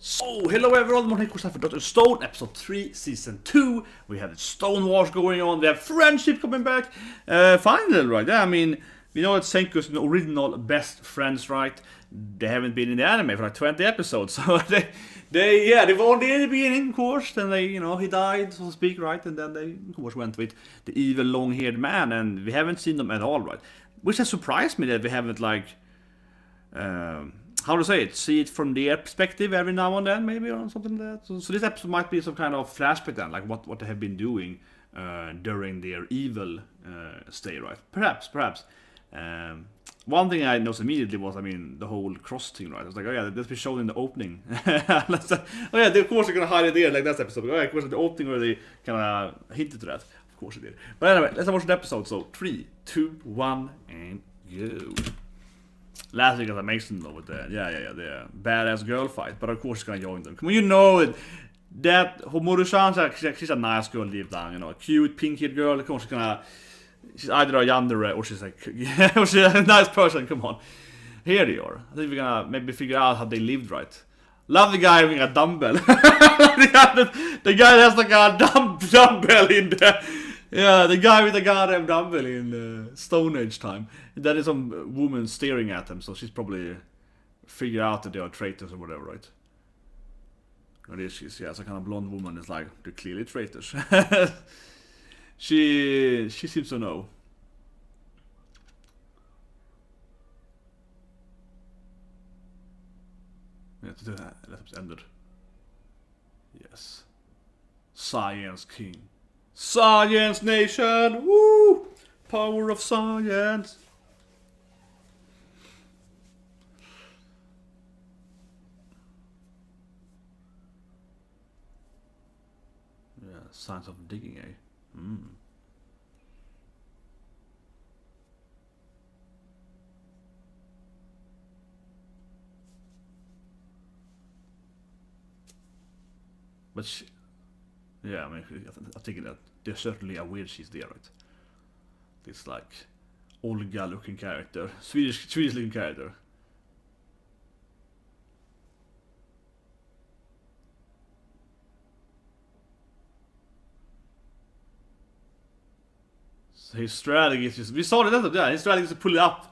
So, hello everyone, Martin Korsnäs for Dr. Stone, episode 3, season 2. We have the Stone Wars going on, we have friendship coming back. Finally, right? Yeah, I mean, we know that Senku's the original best friends, right? They haven't been in the anime for like 20 episodes, so they've only in the beginning, of course. Then he died, so to speak, right? And then they, of course, went with the evil long-haired man, and we haven't seen them at all, right? Which has surprised me that we haven't, like, how to say it? See it from their perspective every now and then, maybe, or something like that. So this episode might be some kind of flashback then, like what they have been doing during their evil stay, right? Perhaps. One thing I noticed immediately was, I mean, the whole cross thing, right? I was like, oh yeah, that's been shown in the opening. Oh yeah, of course they're gonna hide it there, like that episode. Oh yeah, of course the opening where they kind of hinted to that. Of course it did. But anyway, let's watch the episode. So 3, 2, 1, and go. Last week was amazing though with the badass girl fight, but of course she's gonna join them. Come on, you know it. That Homoru-chan, she's a nice girl deep down, a cute pink-haired girl. Of course she's either a yandere or she's like, or she's a nice person. Come on, here they are. I think we're gonna maybe figure out how they lived, right? Love the guy having a dumbbell. the guy that has like a dumbbell in there. Yeah, the guy with the goddamn dumbbell in Stone Age time. That is some woman staring at him, so she's probably figured out that they are traitors or whatever, right? Or is she's some kind of blonde woman is like, they're clearly traitors. She seems to know. We have to do that. Let's end it. Yes. Science King. Science Nation! Woo! Power of science! Yeah, signs of digging, eh? But yeah, I mean, I'm thinking that they're certainly aware she's there, right? This like Olga looking character, Swedish looking character. So his strategy is just, we saw that, yeah, his strategy is to pull it up.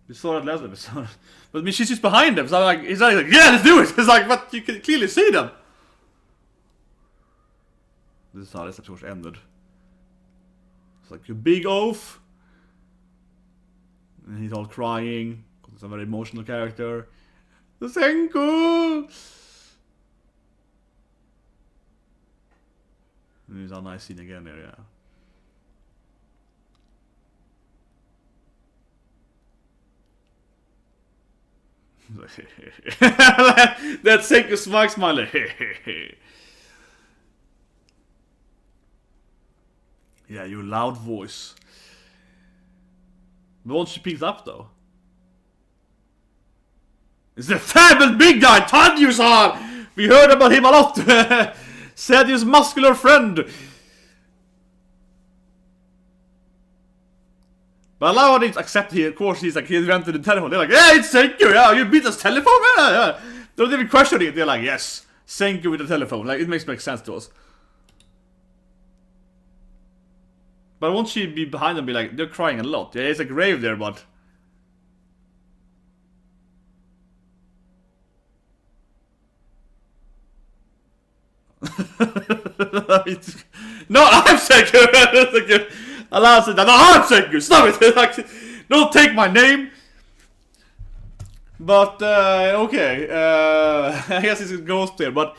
We saw that last episode. But I mean, she's just behind them, so I'm like, he's like, yeah, let's do it! It's like, but you can clearly see them! This is how this episode ended. It's like a big oath. And he's all crying. He's a very emotional character. Senku! And he's a nice scene again there, yeah. That Senku smile. Yeah, your loud voice. But once she picks up though, it's the fabulous big guy, Tanyu-san! We heard about him a lot! Sadius muscular friend! But I love how they accept it. Of course, he invented the telephone. They're like, yeah, it's Senku, yeah, you beat us telephone, yeah. They don't even question it. They're like, yes, Senku with the telephone. Like, it makes sense to us. But won't she be behind them, be like, they're crying a lot. Yeah, it's a grave there, but... No, I'm Senku! Allah said, no, I'm Senku! Stop it! Like, don't take my name! But, okay. I guess it's a ghost there, but...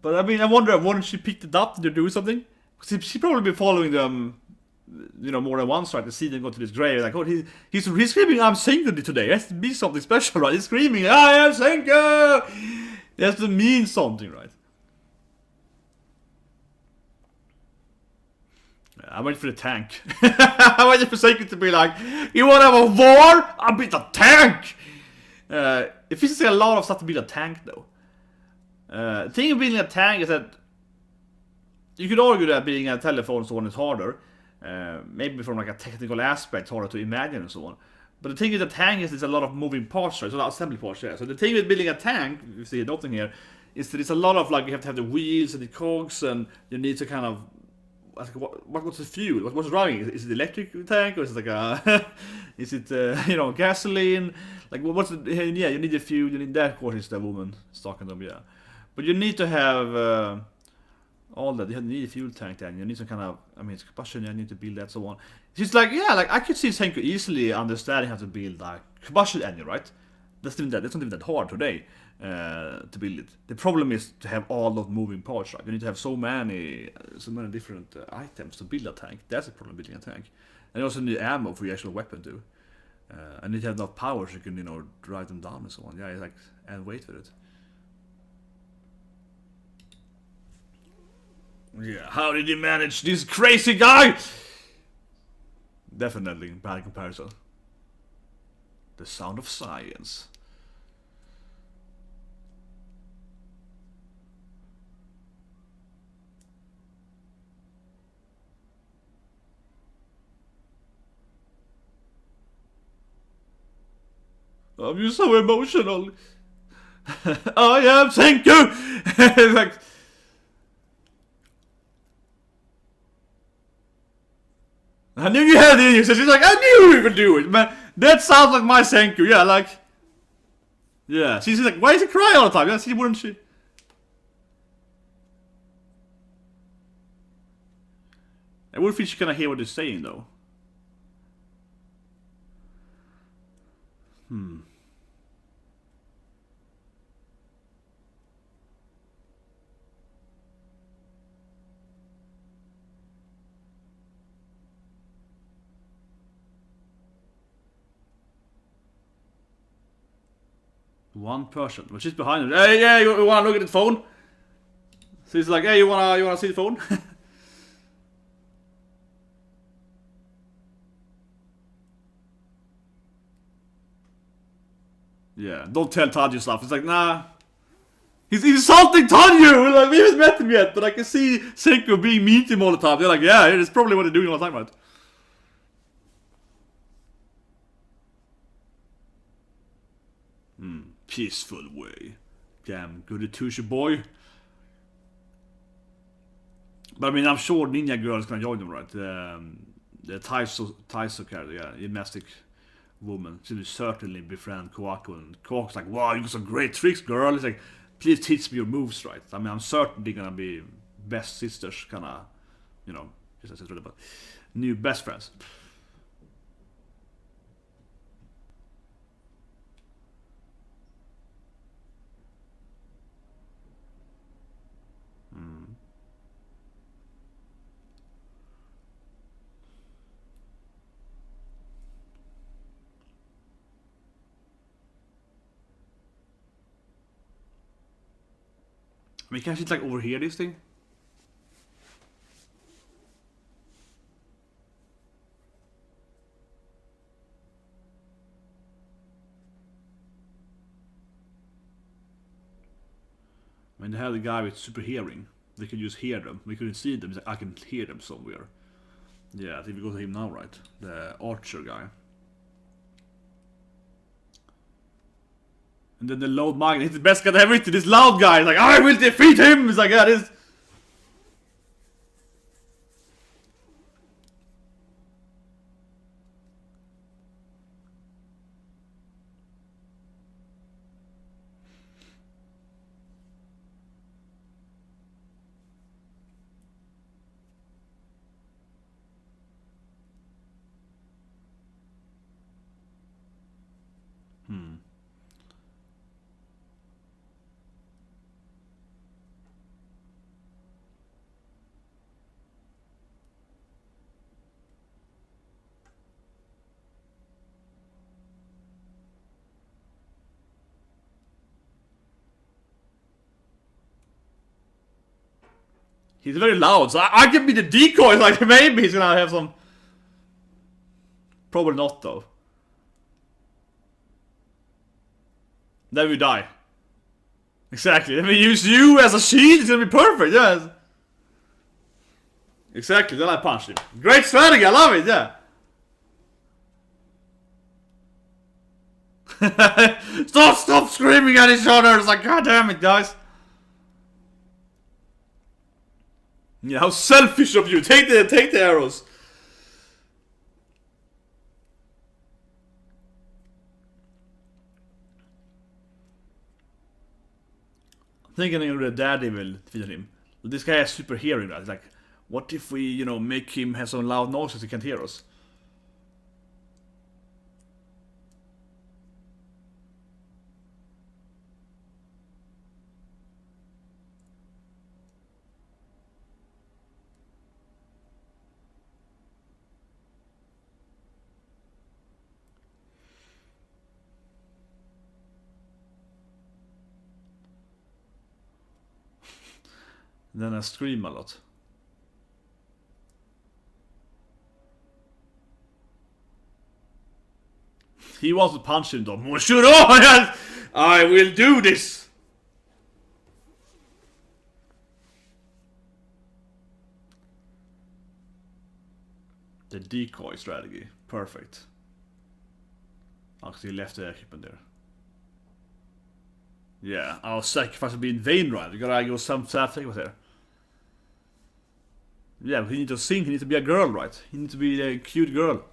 But, I mean, I wonder, wouldn't she pick it up? Did they do something? Because she probably been following them, more than once, right? To see them go to this grave. Like, oh, he's screaming, I'm Senku today. It has to be something special, right? He's screaming, I am Senku! It has to mean something, right? I'm waiting for the tank. I'm waiting for Senku to be like, you wanna have a war? I'll beat the tank! It feels like a lot of stuff to beat a tank, though. The thing of being a tank is that you could argue that being a telephone and so on is harder. Maybe from like a technical aspect, harder to imagine and so on. But the thing with the tank is there's a lot of moving parts, right? So the assembly parts, yeah. So the thing with building a tank, you see it often here, is that it's a lot of like you have to have the wheels and the cogs, and you need to kind of what's the fuel? What's driving? Is it electric tank or is it like a is it gasoline? Like what's the, yeah, you need the fuel. You need that. Of course, is the woman stocking them, yeah. But you need to have all that. You need a fuel tank then. You need some kind of it's combustion. You need to build that, so on. It's like like I could see Senko easily understanding how to build like combustion engine, right? That's not even that hard today. To build it. The problem is to have all those moving parts, right? You need to have so many different items to build a tank. That's the problem building a tank. And you also need ammo for your actual weapon too. And you need to have enough power so you can drive them down and so on. Yeah, it's like and wait for it. Yeah, how did you manage this crazy guy? Definitely bad comparison. The sound of science. I'm just so emotional. I am, thank you. Like, I knew you had it in you. So she's like, I knew you could do it, man. That sounds like my thank you. Yeah, like, yeah. She's like, why is he crying all the time? Yeah, she wouldn't she? I would think she kind of hear what they're saying though. One person, but she's behind him. Hey, yeah, you wanna look at the phone? So he's like, hey, you wanna see the phone? Yeah, don't tell Tanju stuff. It's like, nah. He's insulting Tanju! Like, we haven't met him yet, but I can see Senko being mean to him all the time. They're like, yeah, it's probably what they're doing all the time, right? Peaceful way. Damn, good to you, boy. But I mean, I'm sure Ninja Girl is gonna join them, right? The Taiso character, yeah, gymnastic woman. She will certainly befriend Kowaku, and Kowaku's like, wow, you got some great tricks, girl. It's like, please teach me your moves, right? I mean, I'm certainly gonna be best sisters, kinda, just as it's but new best friends. I mean, can't she like overhear this thing? I mean, they had a guy with super hearing. We could just hear them. We couldn't see them. Like, I can hear them somewhere. Yeah, I think we go to him now, right? The archer guy. And then the loud magnet. He's the best guy ever to this loud guy. He's like, I will defeat him! It's like, yeah, this. He's very loud, so I can be the decoy. Like, maybe he's gonna have some. Probably not, though. Then we die. Exactly. Then we use you as a shield. It's gonna be perfect. Yes. Exactly. Then I punch him. Great strategy. I love it. Yeah. Stop screaming at each other! It's like, god damn it, guys! Yeah, how selfish of you! Take the arrows! I'm thinking the daddy will defeat him. This guy is super hearing, right? It's like, what if we, you know, make him have some loud noises he can't hear us? Then I scream a lot. He wants to punch him though. Monsieur, I will do this! The decoy strategy. Perfect. Actually left the equipment there. Yeah, our sacrifice will be in vain, right? We gotta go some sacrifice here. Yeah, but he needs to sing, he needs to be a girl, right? He needs to be a cute girl.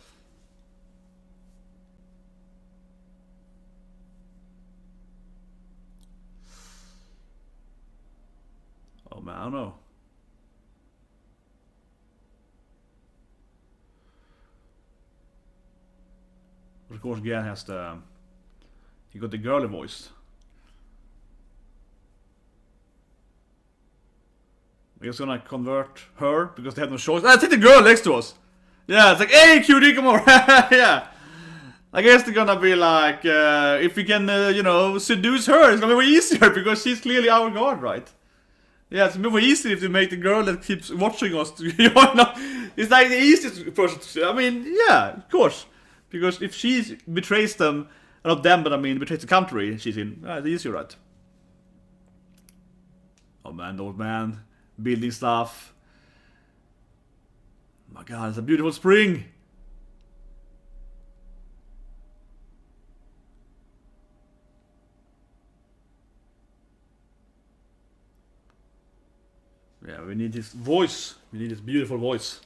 Oh man, I don't know. Of course, Gan has the... He got the girly voice. We're just gonna convert her because they have no choice. Take the girl next to us. Yeah, it's like, hey, cutie, come over. Yeah. I guess they're gonna be like, if we can, you know, seduce her, it's gonna be way easier because she's clearly our guard, right? Yeah, it's more easy if you make the girl that keeps watching us. You know, it's like the easiest person to, I mean, yeah, of course. Because if she betrays them, not them, but I mean, betrays the country she's in, it's easier, right? Oh man, old man. Building stuff. Oh my god, it's a beautiful spring. Yeah, we need his voice. We need his beautiful voice.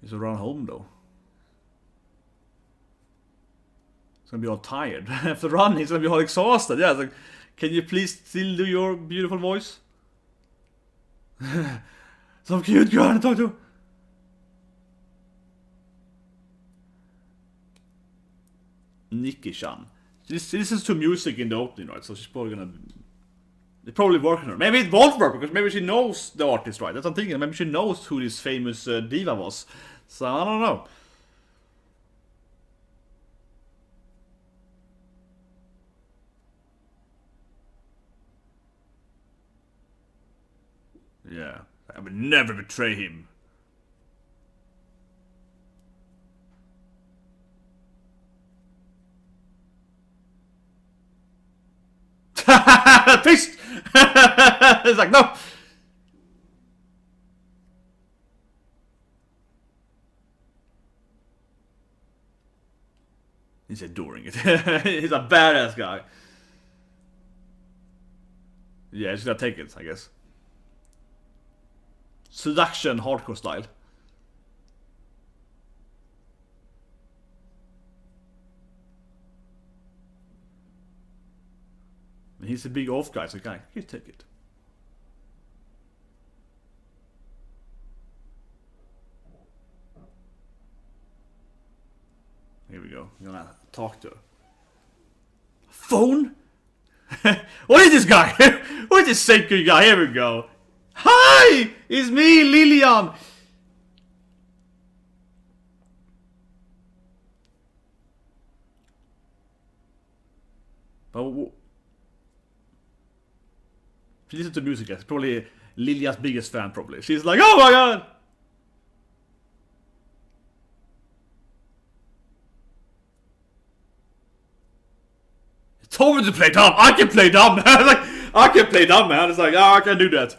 He's around home though. He's gonna be all tired. After running, he's gonna be all exhausted. Yeah, it's like, can you please still do your beautiful voice? Some cute girl to talk to. Nikki-chan. She listens to music in the opening, right? So she's probably gonna... They probably work on her. Maybe it won't work because maybe she knows the artist, right? That's what I'm thinking. Maybe she knows who this famous diva was. So I don't know. Yeah, I would never betray him. Peace! It's like, no! He's adoring it. He's a badass guy. Yeah, he's gonna take it, I guess. Seduction, hardcore style. He's a big off guy, so can you take it? Here we go. You're gonna talk to her. Phone? What is this guy? What is this sacred guy? Here we go. Hi! It's me, Lilian! But she listens to music, it's probably Lilia's biggest fan, probably. She's like, oh my god! He told me to play dumb! I can play dumb, man! Like, I can play dumb, man! It's like, oh, I can do that.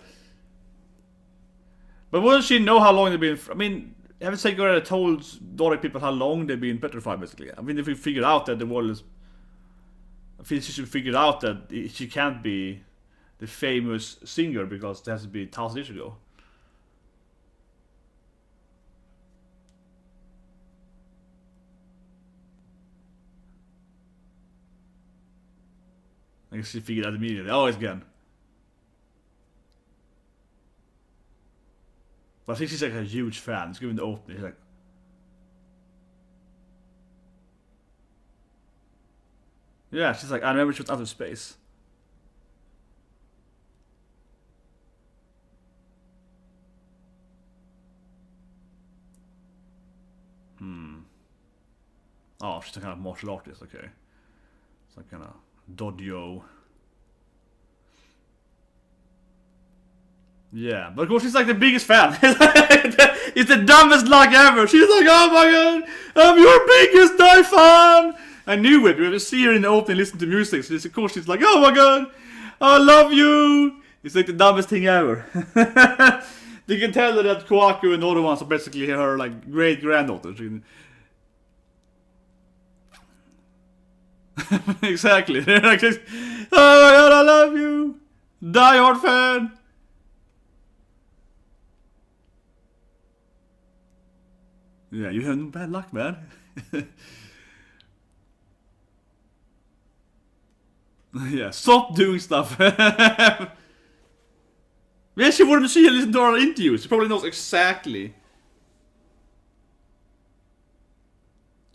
But wouldn't she know how long they've been... I mean, haven't Seiko told Nordic people how long they've been petrified, basically? I mean, if we figured out that the world is... I think she should figure out that she can't be the famous singer because it has to be 1,000 years ago. I guess she figured out immediately. Oh, it's gone. But I think she's like a huge fan. It's given the opening. She's like... Yeah, she's like, I never shoot out of space. Oh, she's a kind of martial artist, okay. Some kind of dojo. Yeah, but of course she's like the biggest fan. It's the dumbest luck ever. She's like, oh my god, I'm your biggest Die fan. I knew it. We see her in the opening, listen to music. So of course she's like, oh my god, I love you. It's like the dumbest thing ever. You can tell that Kohaku and the other ones are basically her like great granddaughters. Exactly. They're like, oh my god, I love you. Die Hard fan. Yeah, you have no bad luck, man. Yeah, stop doing stuff. Yeah, she wanted to see and listen to our interviews. She probably knows exactly.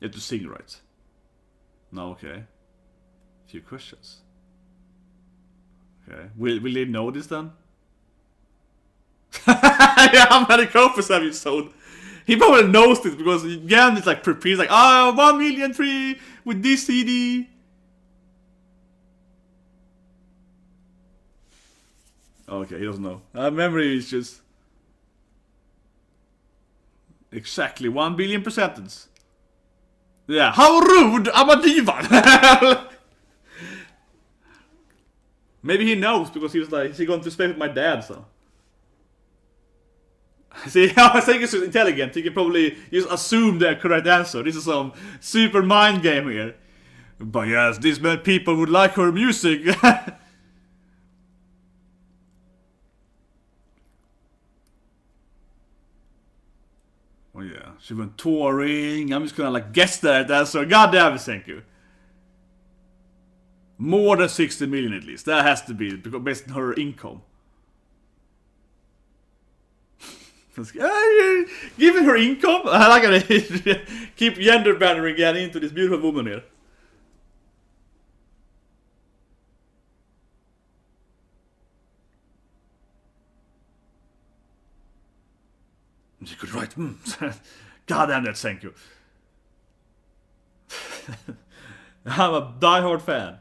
You have to sing right. No, okay. Few questions. Okay. Will they know this then? Yeah, how many copies have you sold? He probably knows this because again it's like he's like, oh, 1 million free with this CD. Okay, he doesn't know. Memory is just exactly 1 billion %. Yeah, how rude! I'm a diva. Maybe he knows because he was like, is he going to space with my dad? So. See, I think he's intelligent. He can probably just assume the correct answer. This is some super mind game here. But yes, these many people would like her music. Oh yeah, she went touring. I'm just gonna like guess that answer. God damn it, thank you. More than 60 million at least. That has to be because based on her income. Given her income, I like to keep gender bantering again into this beautiful woman here. She could write. God damn that, thank you. I'm a die-hard fan.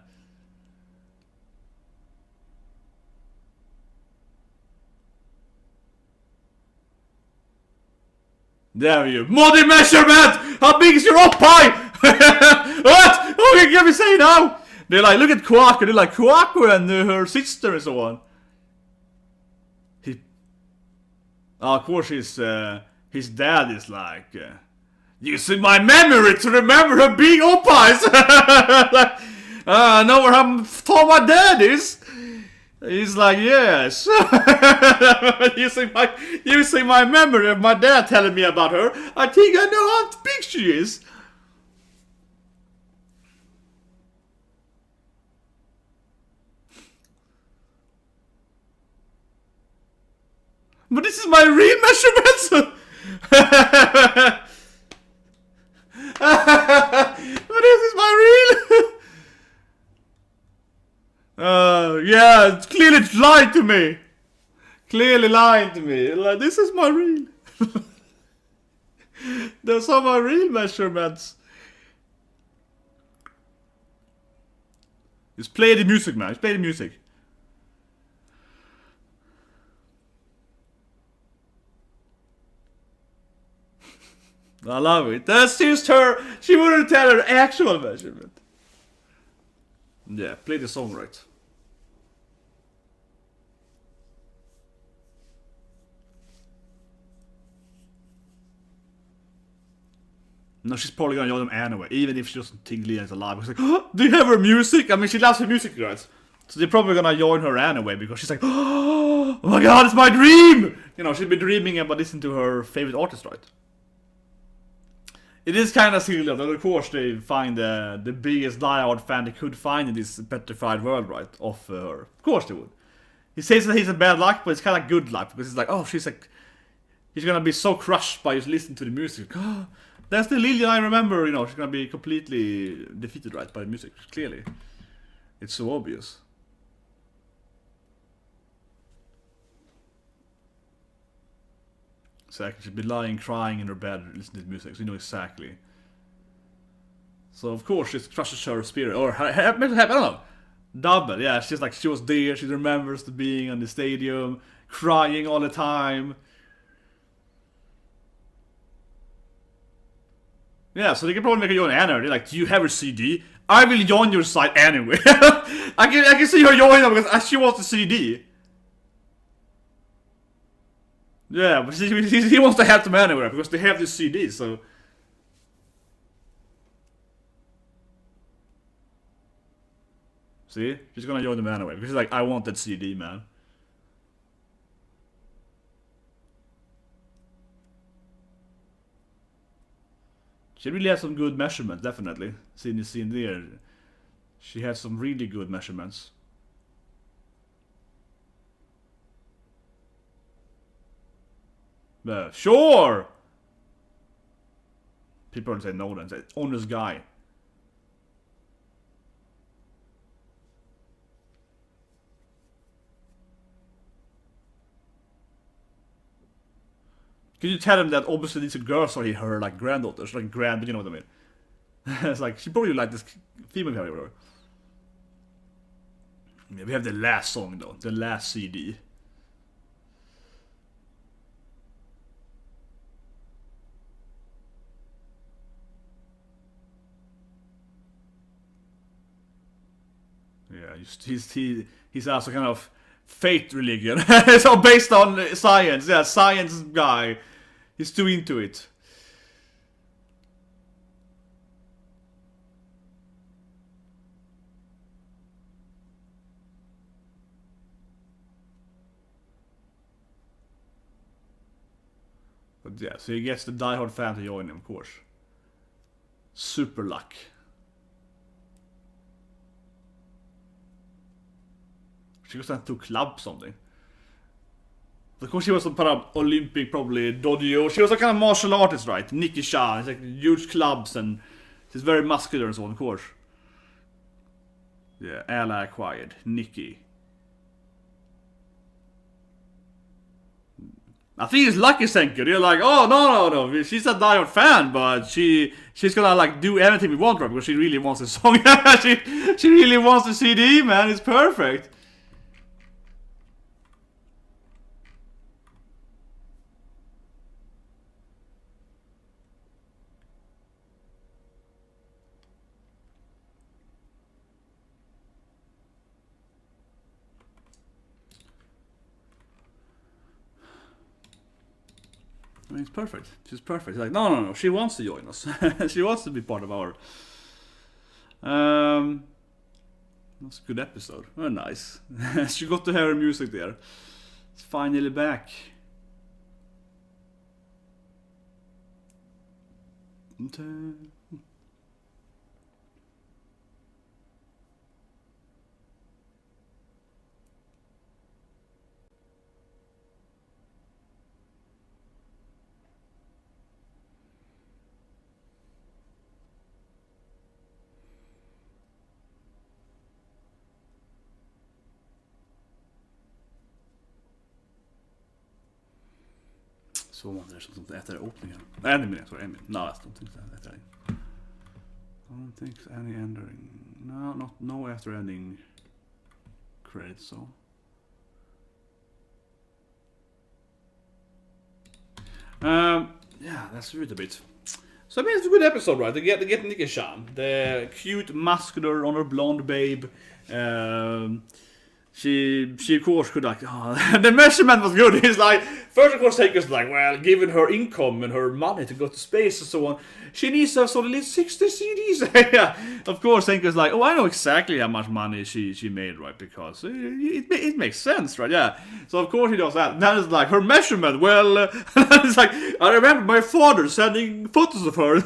Damn you. Body measurement! How big is your up pie? What? Okay, can we say now? They're like, look at Kohaku. They're like, Kohaku and her sister and so on. Of course, his dad is like, using my memory to remember her big oppies. I know where how tall my dad is. He's like, yes. using my memory of my dad telling me about her, I think I know how big she is. But this is my real measurements. But this is my real. Yeah, it's clearly lied to me. Clearly lying to me. Like, this is my real. Those are my real measurements. Just play the music, man. Just play the music. I love it. That's just her. She wouldn't tell her actual measurement. Yeah, play the song right. No, she's probably gonna join them anyway, even if she doesn't think Leon's alive. It's like, oh, do you have her music? I mean, she loves her music, guys. So they're probably gonna join her anyway, because she's like, oh my god, it's my dream! You know, she's been dreaming about listening to her favorite artist, right? It is kind of silly, that of course they find the biggest diehard fan they could find in this petrified world, right? Of her. Of course they would. He says that he's a bad luck, but it's kind of good luck, because it's like, oh, she's gonna be so crushed by just listening to the music. Oh, that's the Lillian I remember, you know, she's gonna be completely defeated, right, by the music, clearly. It's so obvious. Exactly, she'd be lying, crying in her bed, listening to music, so you know exactly. So of course it crushes her spirit, or I don't know. Double, yeah, she's like, she was there, she remembers the being on the stadium, crying all the time. Yeah, so they can probably make a join Anna. They're like, do you have her CD? I will join your site anyway. I can see her join them because she wants the CD. Yeah, but he wants to have them anyway because they have this CD, so... See? She's gonna join them anyway because she's like, I want that CD, man. She really has some good measurements, definitely. Seeing the scene there. She has some really good measurements. Sure! People don't say no then, say honest guy. Can you tell them that obviously these girls are her like granddaughters, like you know what I mean? It's like, she probably like this female character or whatever. Yeah, we have the last song though, the last CD. Yeah, he's also kind of faith religion. So based on science, yeah, science guy. He's too into it. But yeah, so he gets the diehard fan to join him, of course. Super luck. She goes to club something. Of course she was some kind of Olympic, probably dojo. She was a kind of martial artist, right? Nikki Chan. It's like huge clubs and she's very muscular and so on, of course. Yeah, ally acquired. Nikki. I think it's Lucky Senker. You're like, oh no. She's a diehard fan, but she's gonna like do anything we want, right? Because she really wants the song. she really wants the CD, man. It's perfect. I mean, it's perfect. She's perfect. She's like, no. She wants to join us. She wants to be part of our... That's a good episode. Oh, nice. She got to hear her music there. It's finally back. Så om det är sånt som äter öppningen. Nej, en minut. No, I don't think that. I don't think any ending. No after ending credits. So. Yeah, that's really a bit. So I mean, it's a good episode, right? They get Nikki Chan, the cute, muscular, on her blonde babe. she of course could like the measurement was good. He's like first of course Seiko's like, well, given her income and her money to go to space and so on, she needs to have sort of at least 60 CDs. Yeah, of course Seiko's like, oh, I know exactly how much money she made, right? Because it makes sense, right? Yeah. So of course he does that. Then it's like her measurement. Well, it's like I remember my father sending photos of her.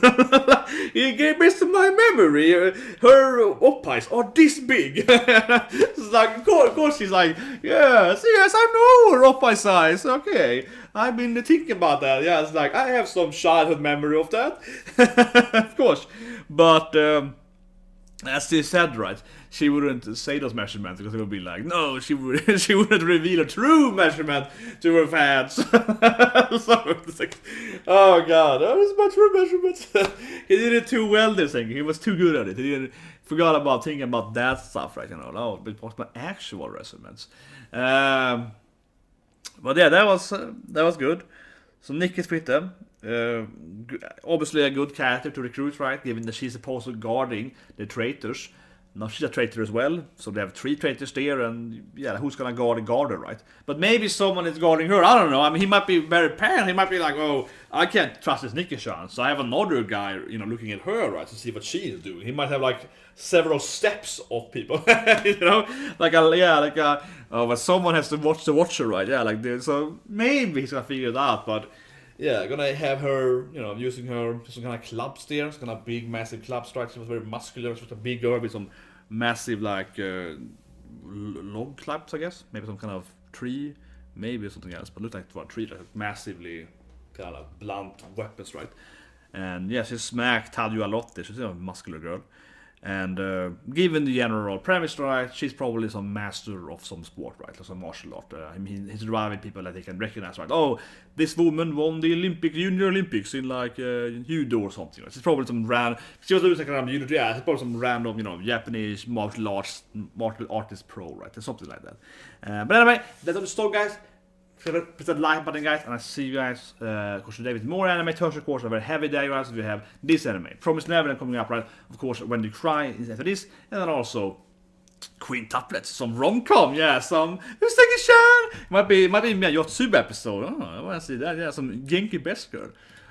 He gave based on my memory, her oppies are this big. It's like, of course she's like, yes, I know her oppie size. Okay, I've been thinking about that. Yeah, it's like I have some childhood memory of that. Of course, but as they said, right, she wouldn't say those measurements because it would be like, no, she wouldn't reveal a true measurement to her fans. So it's like, oh god, that was my true measurements. He did it too well, this thing. He was too good at it. He forgot about thinking about that stuff, right? You know, no, but what's my actual measurements? But yeah, that was good. So Nick is with them. Obviously a good character to recruit, right? Given that she's supposed to guarding the traitors. Now she's a traitor as well, so they have 3 traitors there, and yeah, who's gonna guard her, right? But maybe someone is guarding her. I don't know. I mean, he might be very paranoid. He might be like, oh, I can't trust this Nikki-chan, so I have another guy, you know, looking at her, right, to see what she is doing. He might have like several steps of people, you know, but someone has to watch the watcher, right? Yeah, like this. So maybe he's gonna figure it out, but. Yeah, gonna have her, you know, using her some kind of clubs there. It's gonna big, massive club strikes. She was very muscular. She was a big girl with some massive, like, log clubs, I guess. Maybe some kind of tree, maybe something else. But it looked like a tree, like massively kind of blunt weapons, right? And yeah, she smacked Tadyu a lot there. She's a muscular girl. And given the general premise, right, she's probably some master of some sport, right, or some martial art. I mean, he's driving people that they can recognize, right? Oh, this woman won the Junior Olympics in like judo or something. Right? She's probably some random. She was doing some kind of judo. Yeah, it's probably some random, you know, Japanese martial artist pro, right, or something like that. But anyway, that's all the story, guys. Press that like button, guys, and I see you guys of today with more anime. Thursday, of course, a very heavy day, guys. We have this anime, Promised Neverland, coming up, right? Of course, When You Cry is after this, and then also quintuplets, some rom-com, yeah, some Usagi-chan. Might be a Yotsuba episode. Oh, I want to see that. Yeah, some Genki Best Girl.